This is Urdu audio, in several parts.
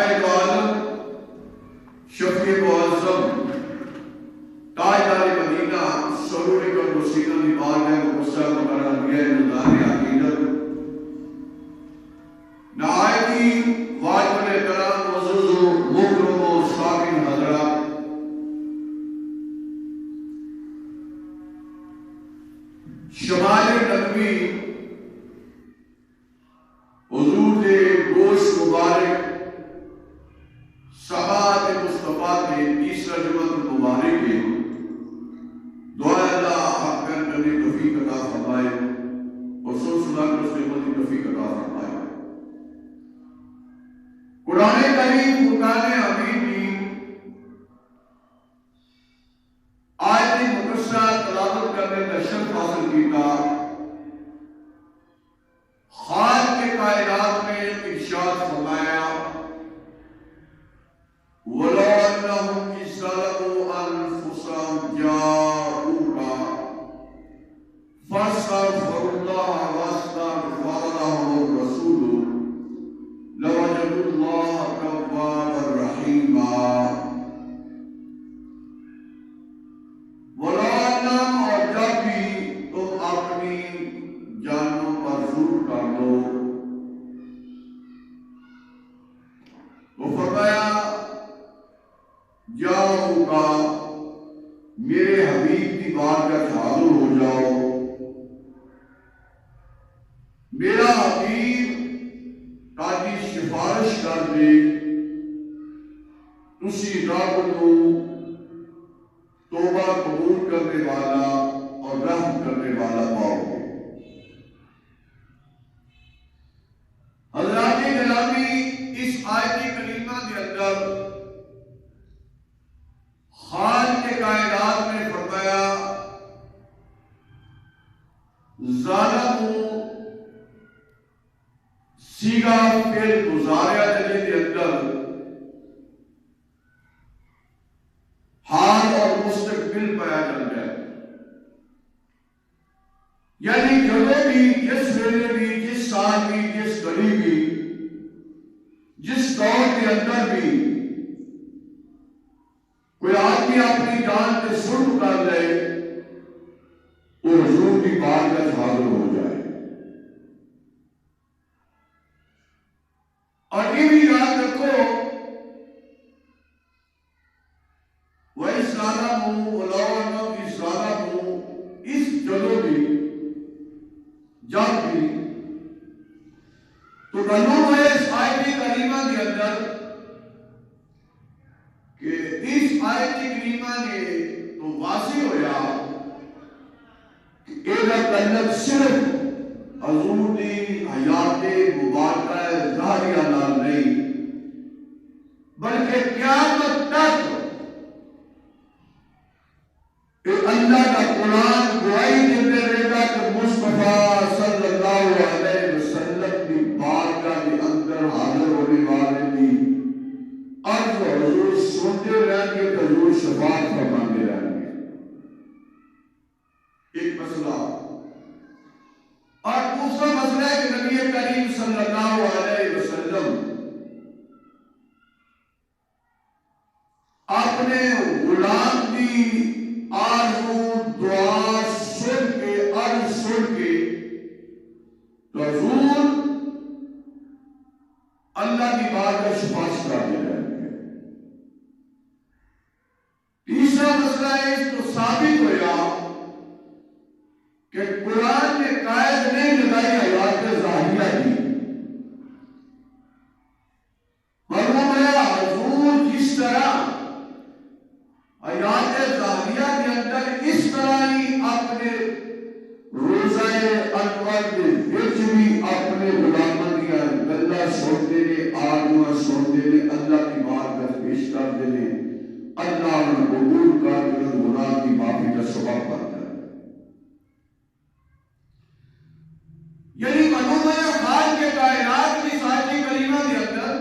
قائد عالم شفیع معظم تاجدار مدینہ سرور المسیح کی بارگاہ مقدسہ مکرمیہ نظام عقیدت نہایتی واجب احترام معزز و محترم و سامعین حضرات، شمال نبوی حضور کے گوشت مبارک سبات مصطفیٰ کے تیسرا جمعۃ المبارک کے دعا اللہ حق کرنے توفیق عطا فرمائے اور سنا کر اس نعمت کی توفیق عطا فرمائے۔ قرآن کریم فرقان حمید کی آیت مقدسہ تلاوت کرنے کا شرف حاصل کیتا، خالق کے کائنات میں ارشاد فرمایا وَلَوْ أَنَّهُمْ إِذْ ظَلَمُوا أَنفُسَهُمْ جَاءُوكَ فَاسْتَغْفَرُوا اللَّهَ وَاسْتَغْفَرَ لَهُمُ الرَّسُولُ لَوَجَدُوا اللَّهَ تَوَّابًا رَحِيمًا۔ وَلَوْ أَنَّهُمْ، اور جب بھی تم اپنی جانوں پر ظلم کر دو تو فرمایا جاؤ کا میرے حبیب کی بارگاہ حاضر ہو جاؤ، میرا حبیب تاکہ سفارش کر دے، تسی رب کو توبہ قبول کرنے والا اور رحم کرنے والا پاؤ گے۔ حضرات گرامی، اس آیت کریمہ کے اندر خالق کائنات نے فرمایا ظالموں سیگا فعل گزاریا جنے کے اندر حال اور مستقبل پایا جاتا ہے، یعنی جب بھی، جس ویلے بھی، جس سال بھی، جس گھڑی بھی، جس دور کے اندر بھی کوئی آدمی اپنی جان پہ ظلم کر لے تو حضور کی بارگاہ حاضر ہو جائے۔ اور یہ بھی یاد رکھو وَإِذْ ظَلَمُوا وَلَوْ أَنَّهُمْ إِذْ ظَلَمُوا، اس جگہ بھی، جب بھی تو معلوم ہے اس آیت کریمہ کے اندر کہ اس آیت کریمہ نے تو واضح ہویا کہ یہ تعلق صرف حضور کی حیات مبارکہ ظاہریہ نال نہیں بلکہ قیامت تک کہ اللہ کا قرآن گواہی دیتے رہے گا کہ مصطفیٰ صلی اللہ علیہ وسلم کی بارگاہ کے اندر حاضر ہونے والے بھی عرض حضور سنتے رہیں گے کہ حضور شفاعت فرماتے رہیں گے۔ ایک مسئلہ، اور دوسرا مسئلہ ہے کہ نبی کریم صلی اللہ علیہ وسلم اپنے غلام کی آرزو دعا سن کے، عرض سن کے تو حضور اللہ کی بات کا سفارش کرتے رہیں گے۔ تیسرا مسئلہ ہے تو ثابت ہوا کہ قرآن نے قائد نہیں لگائی حیات ظاہریہ کی، معلوم ہے حضور جس طرح حیات ظاہریہ کے اندر اس طرح ہی اپنے روزہ انور کے وچ بھی اپنے غلاماں دیا گلاں سنتے نے، آرزواں سنتے نے، اللہ کی بارگاہ پیش کرتے نے، اللہ انہیں قبول کر کے گناہ کی معافی کا سبب بنتا ہے۔ یعنی معلوم ہے خالق کے کائنات کی آیت کریمہ کے اندر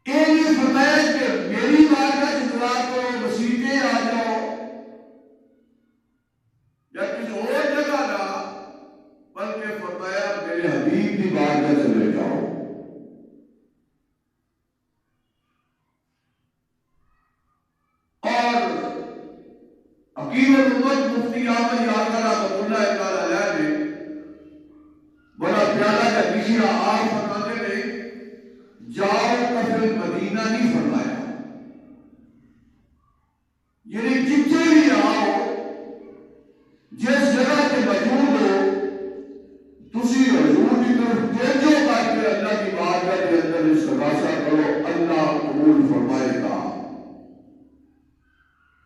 یہ فرمایا کہ میری بارگاہ سے دعا کرو، مسیحے آ جاؤ، یا کسی اور جگہ نہ، بلکہ فرمایا میرے حبیب کی بارگاہ چلے جاؤ۔ پیالہ کا تیسرا آپ فرماتے نے جاؤ کفر مدینہ نہیں فرمایا، یعنی جتنے بھی آؤ جس جگہ کے موجود ہو تسی حضور کی طرف توجہ کر کے اللہ کی بارگاہ کے اندر استغاثہ کرو، اللہ قبول فرمائے گا۔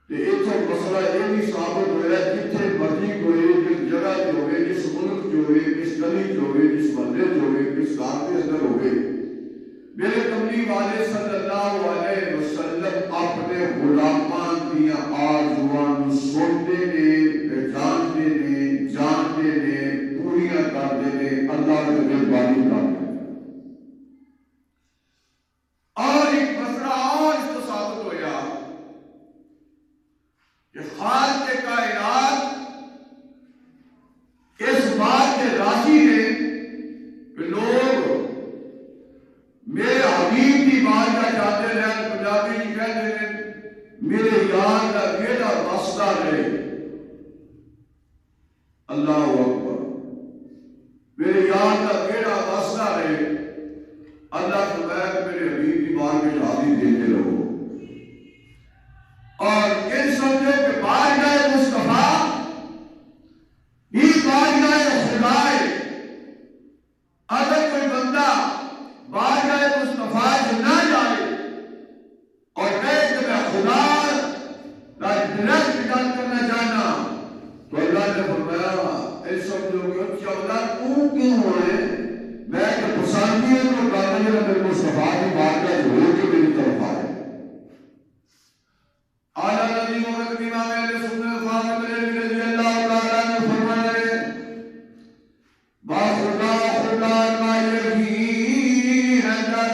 ایتھے مسئلہ یہ بھی ثابت ہوا جتنے مرضی کوئی جس جگہ جو ہوئے، جس ملک جو ہوئے، جس گلی جو ہوئے، جس محلے جو ہوئے، جس گھر کے اندر ہوئے، میرے کملی والے صلی اللہ علیہ وسلم اپنے غلامان دیا آرزوان سنتے نے، جانتے نے پوریاں کرتے نے، اللہ کے مہربانی کرتے ہیں۔ اور ایک مسئلہ اور اس کو ثابت ہوا کہ خالق کائنات اس بات کے راضی ہے کہ لوگ میرے حبیب کی بارگاہ جاتے رہے، پنجابی جی کہتے ہیں میرے یار کا بیٹا واسطہ رہے، اللہ اکبر، میرے یار کا بیٹا واسطہ رہے، اللہ فرمایا کہ میرے حبیب کی بارگاہ شادی دیتے رہو۔ اور ان سمجھو کہ بارگاہ مصطفیٰ ہی بارگاہ خدا ہے۔ اگر کوئی بندہ بارگاہ مصطفیٰ سے نہ جائے اور کہے کہ میں خدا کا ڈائریکٹ بات کرنا چاہنا، تو اللہ نے فرمایا اے سب لوگوں کہ اللہ تو کیوں ہے؟ میں کہ پسندی ہے تو کہتا ہے میرے مصطفیٰ کی بارگاہ جو ہو کے میری طرف آئے۔ اعلیٰ نبی محمد امام اہل سنت فاضل بریلوی رضی اللہ تعالیٰ نے فرمایا با خدا خدا کا یہی ہے در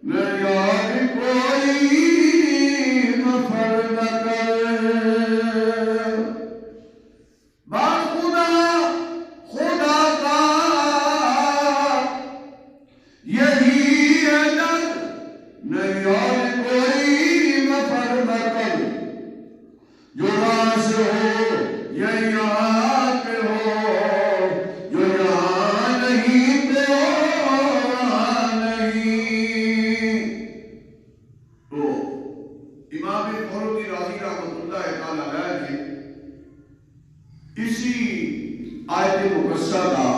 نہ یاد کوئی مفر نہ کر، با خدا خدا کا یہی ہے در نہ یاد کوئی مفر نہ کر، جو راس ہو یا یہاں کے ہو، جو یہاں نہیں تو وہاں نہیں۔ تو امام فخرالدین رازی رحمۃ اللہ تعالیٰ علیہ نے اسی آیت مقدسہ کا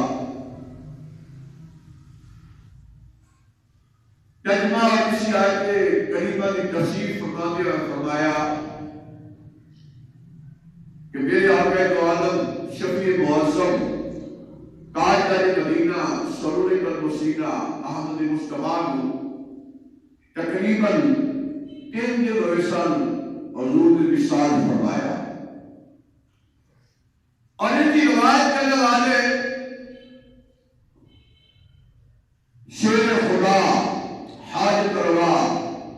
ترجمہ اور اسی آیت کریمہ کی تفسیر فرماتے ہوئے فرمایا کہ میرے آقا دو عالم شفیع معظم تاجدار مدینہ سرور المسینہ احمد مصطفیٰ کو تقریباً 3 دن روشن حضور نے وصال فرمایا، اور ان کی روایت کرنے والے شیر خدا، حاجت روا،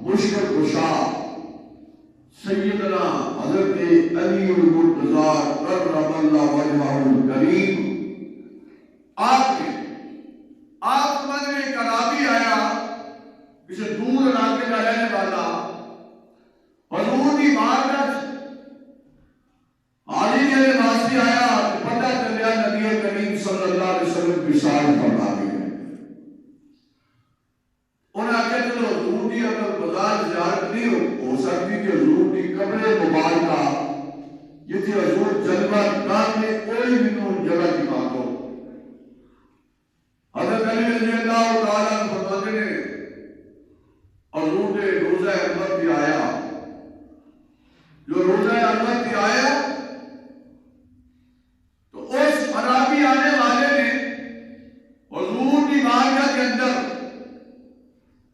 مشکل کشا سیدنا حضرت علی المرتضیٰ کرم اللہ وجہہ الکریم، آپ من میں ایک عرابی آیا کسی دور علاقے کا رہنے والا، حضور کی بارگاہ حاضری دینے واسطے آیا، پتہ چلیا نبی کریم صلی اللہ علیہ وسلم وصال فرما گئے۔ انہوں نے کہا چلو حضور کی اگر بازار زیارت نہیں ہو سکتی کہ حضور کی قبر مبارکہ یہ تھی حضور جلوہ نام میں کوئی بھی نون جگہ دکھا دو۔ حضرت علی رضی اللہ تعالیٰ عنہ فرماتے ہیں حضور نے روزہ احمد بھی آیا، جو روزہ احمد بھی آیا تو اس عرابی آنے والے نے حضور کی بارگاہ کے اندر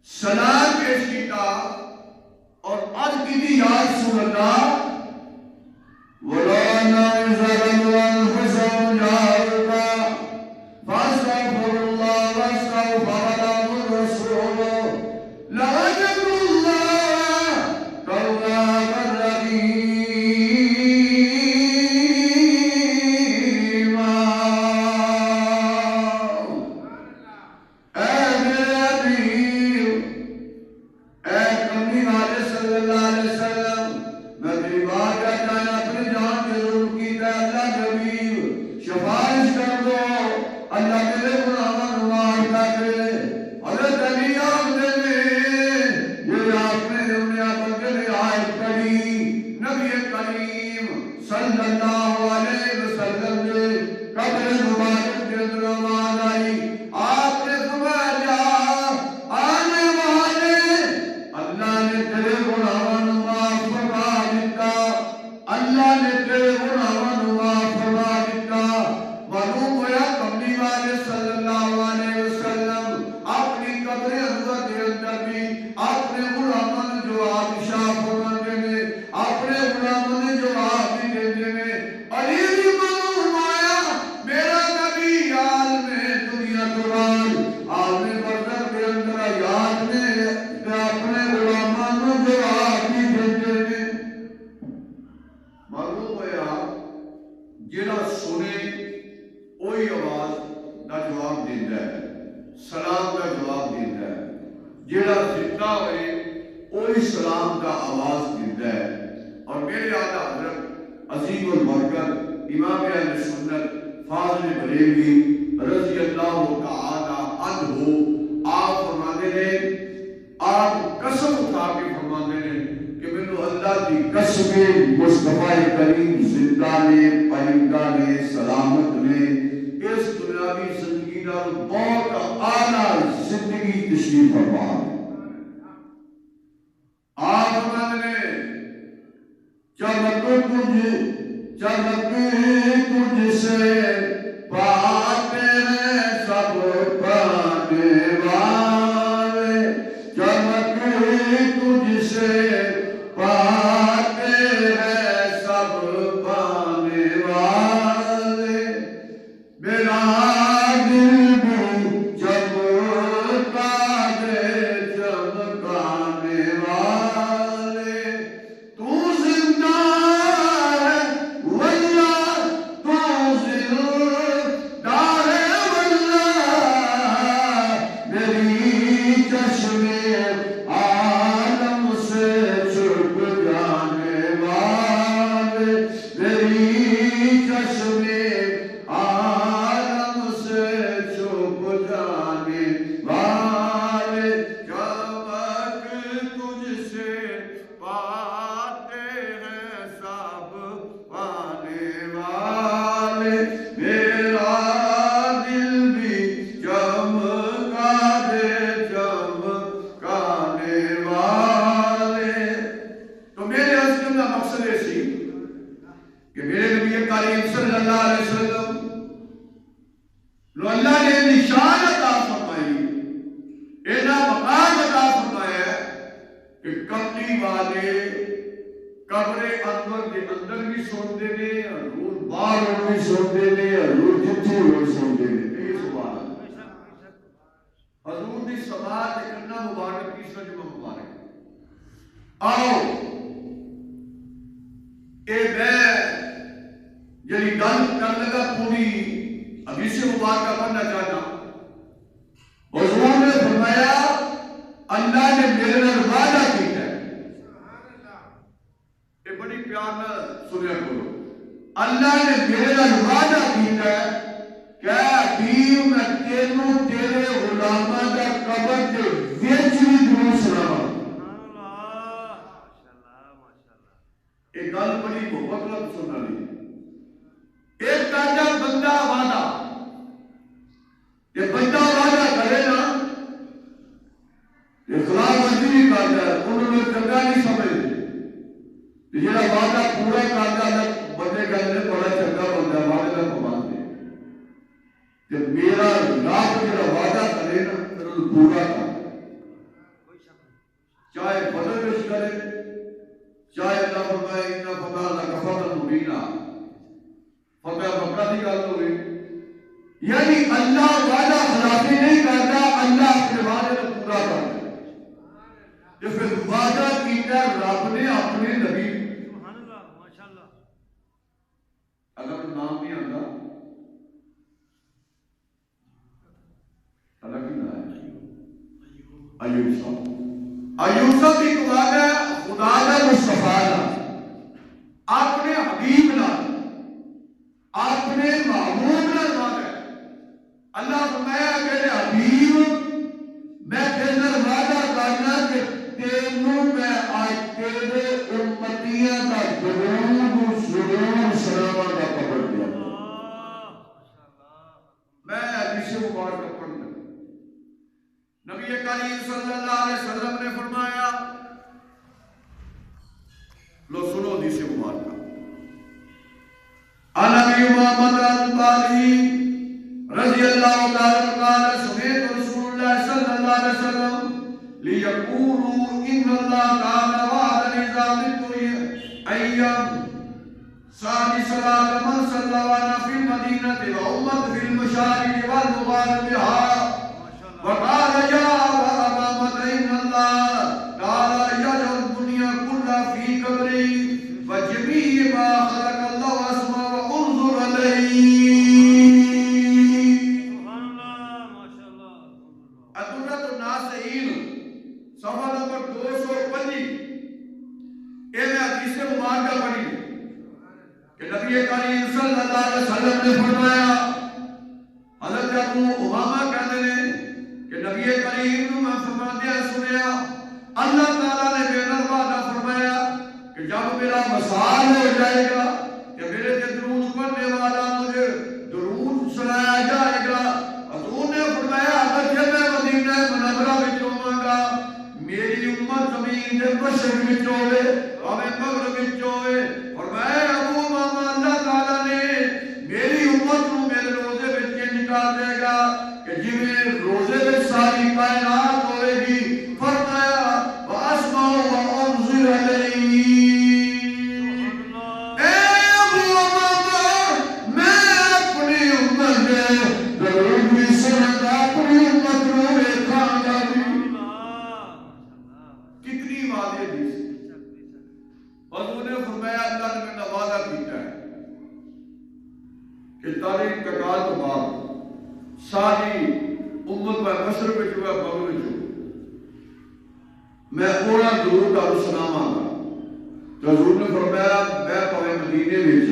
سلام پیش کیا اور عرض کی تھی یا رسول اللہ وَلَا نَعْزَرًا وَالْحُسَنُ جڑا سنے وہی آواز کا جواب دیتا ہے، سلام کا جواب دیتا ہے، جڑا زندہ ہوئے وہی سلام کا آواز دیتا ہے۔ اور میرے آقا حضرت عظیم البرکت امام اہل سنت فاضل بریلوی رضی اللہ تعالی عنہ آپ فرماتے ہیں، آپ قسم اٹھا کے فرماتے ہیں کہ مینوں اللہ کی قسم مصطفیٰ کریم زندہ نے، پائندہ نے، سلامت نے، اس دنیاوی زندگی نال بہت اعلیٰ زندگی تشریف فرما ہے۔ آپ فرماتے ہیں چمک تجھ سے پاتے ہیں سب پانے والے، چمک تجھ سے پاتے ہیں سب پانے والے، میرا دل بھی چمکا دے چمکانے والے، تو زندہ ہے واللہ، تو زندہ ہے واللہ، میری چشم عالم سے چھپ جانے والے، میری چشم عالم سے چھپ جانے والے، چمک تجھ سے پاتے ہیں سب پانے والے، میرا دل بھی چمکا دے چمکانے والے۔ تو میرے عرض کرنے کا مقصد یہ سی کہ میرے نبی کریم صلی اللہ علیہ وسلم نو اللہ نے نشان عطا فرمائی، اینا مقام عطا فرمایا ہے کہ کملی والے قبر انور کے اندر بھی سوندے نے، حضور باہر بھی سوندے نے، حضور جتھے ہوئے سوندے نے۔ یہ سبحان اللہ، حضور دی سماعت کرنا مبارک کی سجمہ مبارک۔ آؤ اے میں جلی گل کر لگا پوری حدیث مبارکہ پڑھنا چاہتا ہوں۔ حضور نے فرمایا اللہ نے میرے نال وعدہ کیتا ہے، یہ بڑی پیار نال سنیا کرو، اللہ نے میرے نال وعدہ کیتا ہے کہ حبیب میں تینوں تیرے غلاماں دا قبر دے وچ بھی درود سناواں۔ ایک گل بڑی محبت نال سننا لی، ایک کاجا بندہ وعدہ، یہ بندہ وعدہ کرے نا، یہ خلاف ورزی بھی کرتا ہے، انہوں نے چنگا نہیں سمجھتے، یہ وعدہ پورا کرتا ہے بندے کہتے بڑا چنگا بندہ ہے، وعدے کا پابند ہے، کہ میرا رب جڑا وعدہ کرے نا پھر پورا کر، چاہے بدل وچ کرے، چاہے اللہ فرمائے انہ فتح لک فتحا مبینا، فتح مکہ کی گل ہوئی، یعنی اللہ وعدہ خلافی نہیں کرتا، اللہ اپنے وعدے کو پورا کرتا ہے۔ جو پھر وعدہ کیتا رب نے اپنے نبی، سبحان اللہ ماشاءاللہ، اگر نام نہیں آتا اللہ کی نام ہے ایوب صاحب، ایوب صاحب کی وعدہ خدا کا مصطفیٰ اپنے حبیب نال، اپنے محبوب نال وعدہ ہے۔ اللہ فرمایا میرے حبیب میں تیرے نال وعدہ کرنا کہ تینوں میں آج تیرے امتیاں کا درود سرور سلامہ کا قبر دیا، میں حدیث مبارکہ پڑھنا۔ نبی کریم صلی اللہ علیہ وسلم نے فرمایا، لو سنو حدیث مبارکہ، نبی محمد البالی رضی اللہ تعالی قال سمعت رسول اللہ صلی اللہ علیہ وسلم لیقولوا ان اللہ تعالی وعد اذا مت ایام ثانی صلاة من صلی اللہ فی المدینہ و امت فی المشارق والمغارب بها وقال یا امامت ان اللہ تعالی یجعل الدنیا کلها فی قبری وجمیع ما خلق اللہ اسماء وانظر علیہ نے فرمایا حضرت ابو امامہ کہتے ہیں کہ نبی کریم نے میں فرماتے ہیں سنیا اللہ تعالیٰ نے میرا وعدہ فرمایا کہ جب میرا وصال ہو جائے گا کہ میرے سے درود پڑھنے والا مجھے درود سنایا جائے گا. حضور نے فرمایا اگر میں مدینہ منورہ وچ ہوواں گا میری امت زمین دے مشرق وچ ہوے ہمیں مغرب وچ ہوے اور میں ابو امامہ اللہ تعالیٰ نے میری امت کو میرے روزے وچ نکال دے گا کہ جویں روزے وچ ساری کائنات ہوے گی. فرمایا واسمع وانظر علیہ اے ابو امامہ میں اپنی امت دے درود بھی سنتا اپنی امت کو دیکھاں گا. کتنی وعدے دی حضور نے فرمایا اللہ نے میرا وعدہ کیتا ہے کہ تاریخ کال تو بعد ساری امت میں مشرق وچ ہوئے مغرب وچ میں اوڑا درود اور سناواں گا. تو حضور نے فرمایا میں پویں مدینے وچ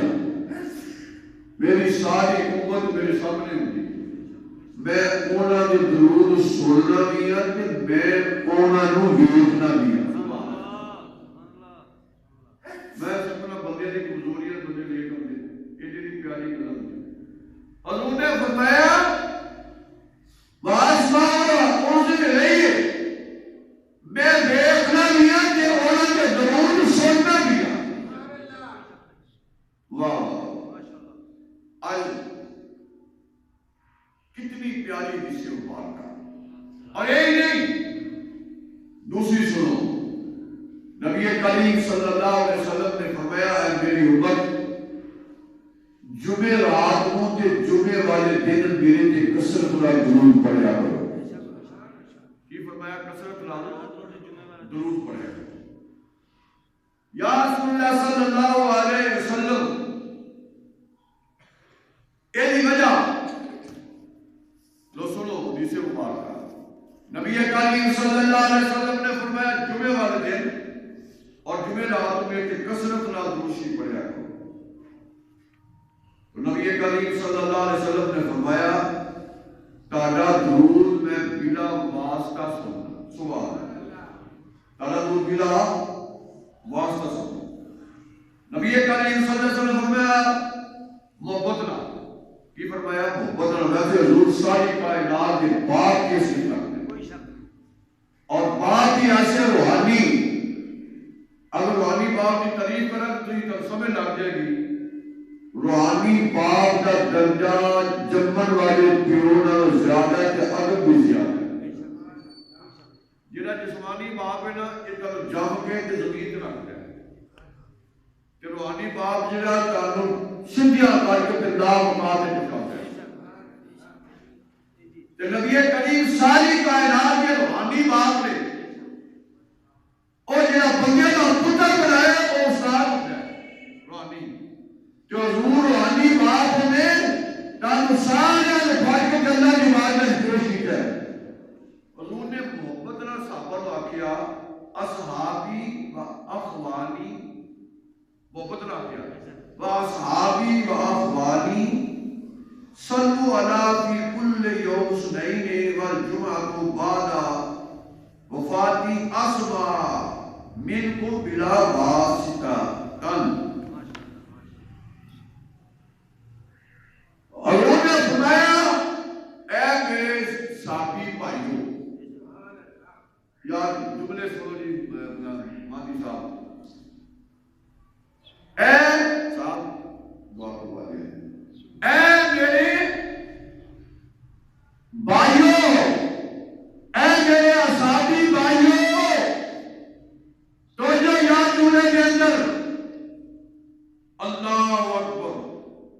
میری ساری امت میرے سامنے ہوندی میں اونا دے درود سننا بھی ہے تے میں اونا نو ویکھنا بھی ہے. میں سپنا بندے دی کمزوریاں بندے لے کر دے ایڈی پیاری کلام ہے. حضور نے فرمایا واسمع وانظر علیہ میں دیکھنا بھی ہے کہ اونا کے درود سننا بھی ہے. واہ آج کتنی پیاری جس سے مبارکہ. اور یہی نہیں دوسری سنو نبی کریم صلی اللہ علیہ وسلم نے فرمایا ہے میری امت جمعہ رات کو تے جمعہ والے دن میرے تے کثرت نال درود پڑھیا کرو. کی فرمایا کثرت نال درود پڑھیا کرو. یا رسول اللہ صلی اللہ علیہ وسلم ایسی وجہ لو سنو حدیث مبارکہ نبی کریم صلی اللہ علیہ وسلم نے فرمایا جمعہ والے دن اور جمعہ رات میں کہ کثرت نال درود پڑھیا کرو. تو نبی کریم صلی اللہ علیہ وسلم نے فرمایا تاڑا درود میں بلا واسطہ سننا. سبحان اللہ. تاڑا درود بلا واسطہ سننا. نبی کریم صلی اللہ علیہ وسلم نے فرمایا محبت نہ کی فرمایا محبت نہ ویسے حضور ساری کائنات کے باپ کے سی کرتے اور باپ کی ایسے روحانی اگر روحانی باپ کی تعریف کریں تو یہ تب سمجھ لگ جائے گی روحانی باپ کا درجہ جمن والے پیوں نال زیادہ ہے کہ ادب بھی زیادہ ہے. جڑا جسمانی باپ ہے نا یہ تب جم کے تے زمین تے رکھ دے تے روحانی باپ جڑا تانوں سیدھا کر کے تے نام مقام تے پہنچاتا ہے. تے نبی کریم ساری کائنات کے روحانی باپ نے اور جڑا بندے دا پتر بنایا وہ استاد ہوتا ہے روحانی. جو حضور روحانی باپ نے تانوں سارے نے پڑھ کے اللہ کی بات میں پیش کیا ہے. حضور نے محبت نال صحابہ کو آکھیا اصحابی و اخوانی محبت نال آکھیا و اصحابی و اخوانی صلو علی فی کل یوم سنین والجمعہ بعد وفاتی اسما منکم بلا واسطہ کن. حضور نے فرمایا اے میرے ساتھی بھائیوں یار جملے سنو جی مادی صاحب اے صاحب دعا کروا دیں اے میرے بھائیوں اے میرے ساتھی بھائیوں تو جو یاد ہونے کے اندر اللہ اکبر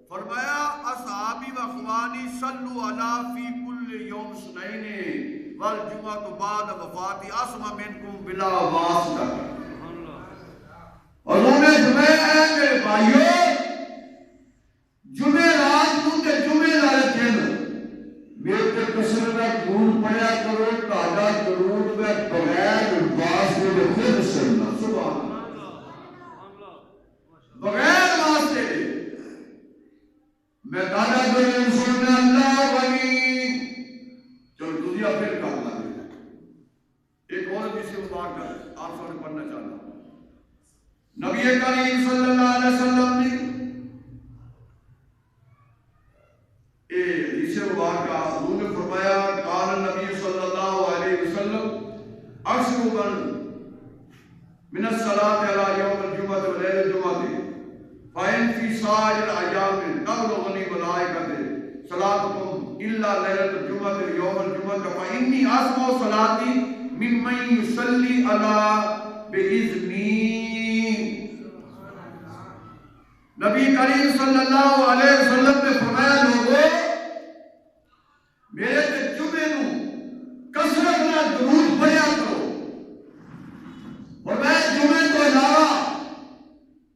فرمایا اصحابی و اخوانی صلو علی فی کل یوم سنین والجمعہ بعد وفاتی اسما منکم بلا واسطہ. حضور نے فرمایا اے میرے بھائیوں جمعہ رات کو تے جمعہ والے دن میرے تے کثرت نال درود پڑھیا کرو. تہاڈا درود میں بغیر واسطے دے خود سننا. سبحان اللہ. بغیر واسطے میں کالا دل سننا اللہ ولی چلو تجھے پھر کر لگے ایک اور بھی سے مبارک ہے آپ سب نے پڑھنا چاہتا ہوں نبی کریم صلی اللہ علیہ وسلم نے حدیث مبارکہ حضور نے فرمایا قال نبی صلی اللہ علیہ وسلم اکثر من الصلاة على يوم الجمعة وليلة الجمعة فإن في سائر الأيام تبلغني ملائكة صلاتكم إلا ليلة الجمعة يوم الجمعة فإني أسمع صلاتي ممن يصلي على بإذني نبی کریم صلی اللہ علیہ وسلم نے فرمایا لوگوں میرے تے جمعے نو کثرت نال درود پڑھیا کرو اور میں جمعے تو علاوہ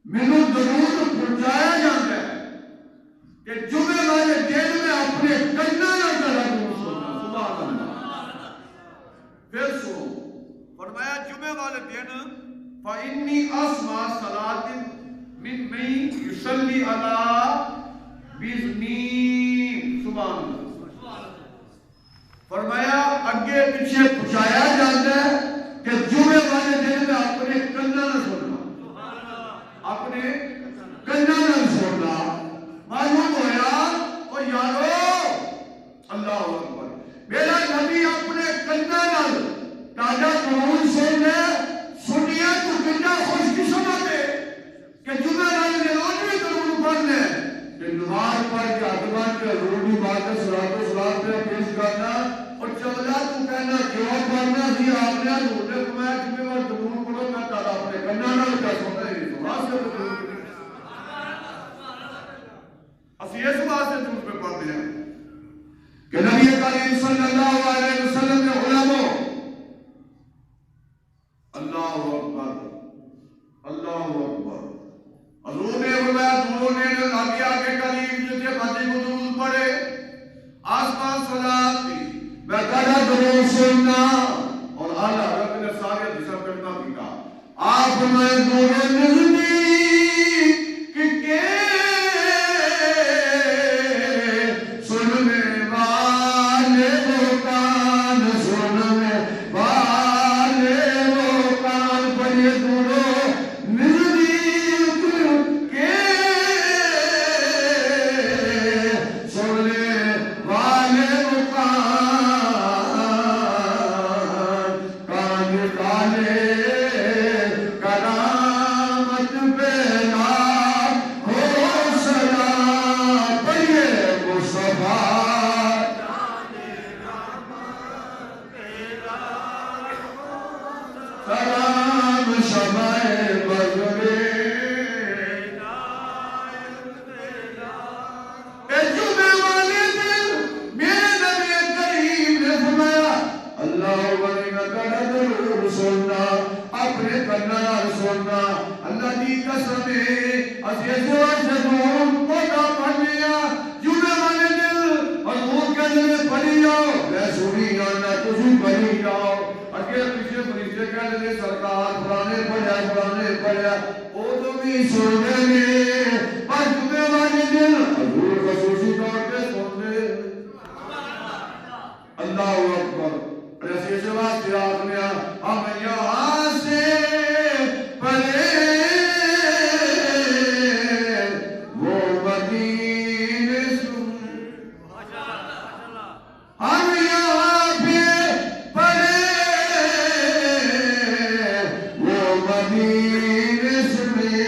مینوں درود پہنچایا جاتا ہے کہ جمعے والے دن میں اپنے کناں نال درود سننا سبحان اللہ پھر سنو فرمایا جمعے والے دن فإنی اسمع صلاۃ من یصلی علی بإذنی سبحان اللہ فرمایا اگے پیچھے پہنچایا جاتا ہے کہ جمعے والے دن میں اپنے کناں نہ سننا اپنے کناں نہ سننا معلوم ہوا اور یارو اللہ اکبر میرا نبی اپنے کناں نال تاجا درود سنیا تو کتنا خوش قسمت ہے کہ جمعہ والے دن روز بھی درود پڑھنا ہے کہ نماز پڑھ کے ادبان کے حضور کی بات ہے صلاۃ و سلام پہ پیش کرنا اور چولا تو کہنا کیوں پڑھنا سی آپ نے حضور نے فرمایا جمعے والے درود پڑھو میں تعالیٰ اپنے کناں نال کیا سننا ہے سبحان اللہ اسی اس واسطے درود پہ پڑھتے ہیں کہ نبی کریم صلی اللہ علیہ وسلم نے علماء اللہ اکبر اللہ اکبر حضور نے فرمایا دونوں نے لگیا کے قریب جتنے بندے کو درود پڑھے آسمان صلات دی میں کہا درود سننا اور اعلیٰ حضرت نے سارے حدیث کرنا بھی کہا آپ میں دونوں نزدیک کہ سننے والے وہ کان سننے والے وہ کان پر یہ دونوں نزدیک کے سننے والے وہ کان کالے کرامت پیدا ہو سلام پڑھئے مصطفیٰ سلام شمع بزرے اے جمعے والے دن میرے نبی کریم نے فرمایا اللہ ولی میں کہا درود سننا اپنے کناں سننا اللہ دی قسم ہے عزیز و جنون پڑھا پڑھنیا جمعے والے دن حضور کے دن پڑھی جاؤ میں سنی جانا تجھے پڑھی جاؤ اگر پیچھے فرشتے کہہ لے سرکار پرانے پڑھیا وہ تو بھی سننے لے پر جمعے والے دن حضور خصوصی طور پہ سننے اللہ اکبر ایسے جواب دیا آپ نے ہم یہاں سے پڑھے وہ مدینے سن ہم یہاں پہ پڑھے وہ مدینے سنے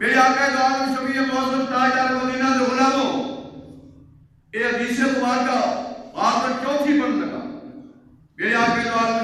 میرے آقا دو عالم شفیع معظم تاجدار مدینہ کے غلاموں، یہ حدیث مبارکہ آپ پر چوتھی پڑھ لگا. میرے آقا دو عالم